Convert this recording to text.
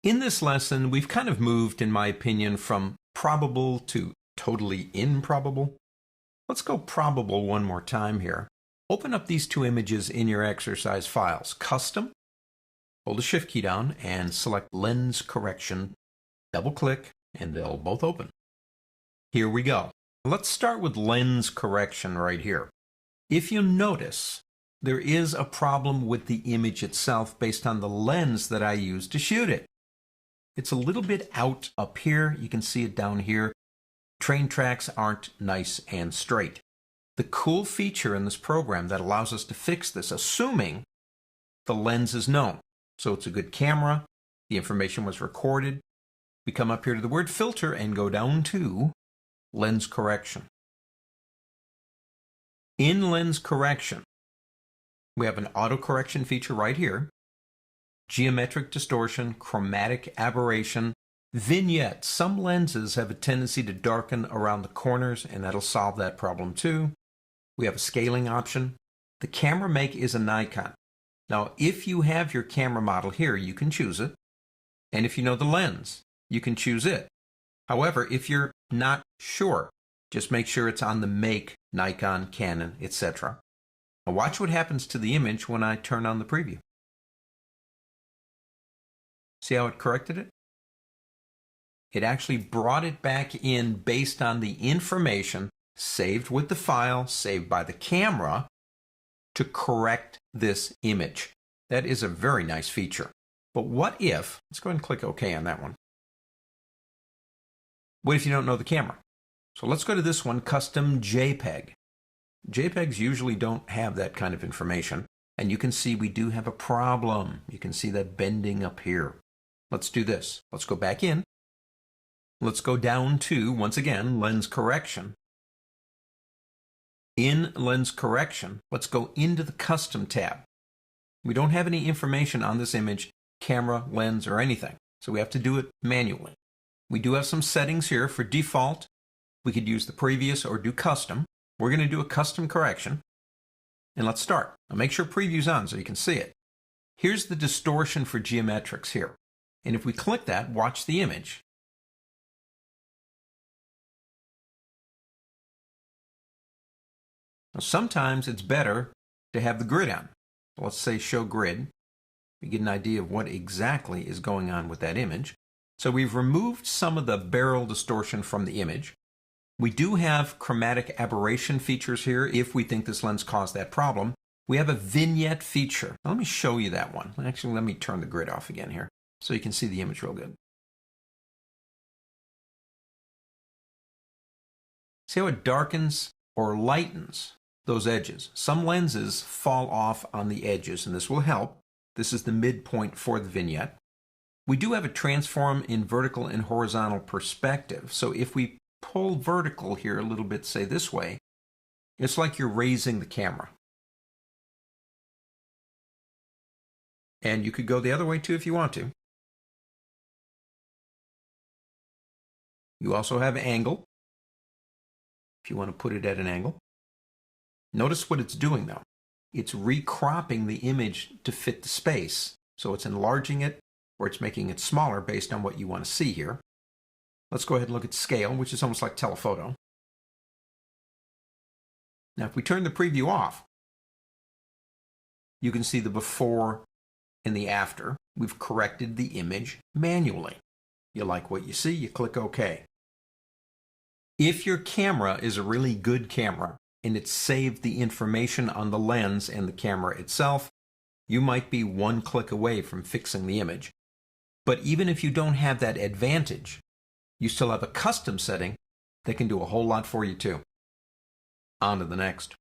In this lesson, we've kind of moved, in my opinion, from probable to totally improbable. Let's go probable one more time here. Open up these two images in your exercise files. Custom, hold the Shift key down and select Lens Correction. Double-click and they'll both open. Here we go. Let's start with lens correction right here. If you notice, there is a problem with the image itself based on the lens that I used to shoot it. It's a little bit out up here. You can see it down here. Train tracks aren't nice and straight. The cool feature in this program that allows us to fix this, assuming the lens is known. So it's a good camera, the information was recorded. We come up here to the word filter and go down to lens correction. In lens correction, we have an auto correction feature right here. Geometric distortion, chromatic aberration, vignette. Some lenses have a tendency to darken around the corners, and that'll solve that problem too. We have a scaling option. The camera make is a Nikon. Now, if you have your camera model here, you can choose it. And if you know the lens, you can choose it. However, if you're not sure, just make sure it's on the make, Nikon, Canon, etc. Now watch what happens to the image when I turn on the preview. See how it corrected it? It actually brought it back in based on the information saved with the file, saved by the camera, to correct this image. That is a very nice feature. But what if, let's go ahead and click OK on that one. What if you don't know the camera? So let's go to this one, custom JPEG. JPEGs usually don't have that kind of information. And you can see we do have a problem. You can see that bending up here. Let's do this. Let's go back in. Let's go down to, once again, lens correction. In lens correction, let's go into the custom tab. We don't have any information on this image, camera, lens, or anything. So we have to do it manually. We do have some settings here for default. We could use the previous or do custom. We're going to do a custom correction. And let's start. Now make sure preview's on so you can see it. Here's the distortion for geometrics here. And if we click that, watch the image. Now sometimes it's better to have the grid on. Let's say show grid. We get an idea of what exactly is going on with that image. So we've removed some of the barrel distortion from the image. We do have chromatic aberration features here if we think this lens caused that problem. We have a vignette feature. Now let me show you that one. Actually, let me turn the grid off again here so you can see the image real good. See how it darkens or lightens those edges. Some lenses fall off on the edges, and this will help. This is the midpoint for the vignette. We do have a transform in vertical and horizontal perspective. So if we pull vertical here a little bit, say this way, it's like you're raising the camera. And you could go the other way too if you want to. You also have angle, if you want to put it at an angle. Notice what it's doing though. It's recropping the image to fit the space. So it's enlarging it or it's making it smaller based on what you want to see here. Let's go ahead and look at scale, which is almost like telephoto. Now if we turn the preview off, you can see the before and the after. We've corrected the image manually. You like what you see, you click OK. If your camera is a really good camera and it's saved the information on the lens and the camera itself, you might be one click away from fixing the image. But even if you don't have that advantage, you still have a custom setting that can do a whole lot for you too. On to the next.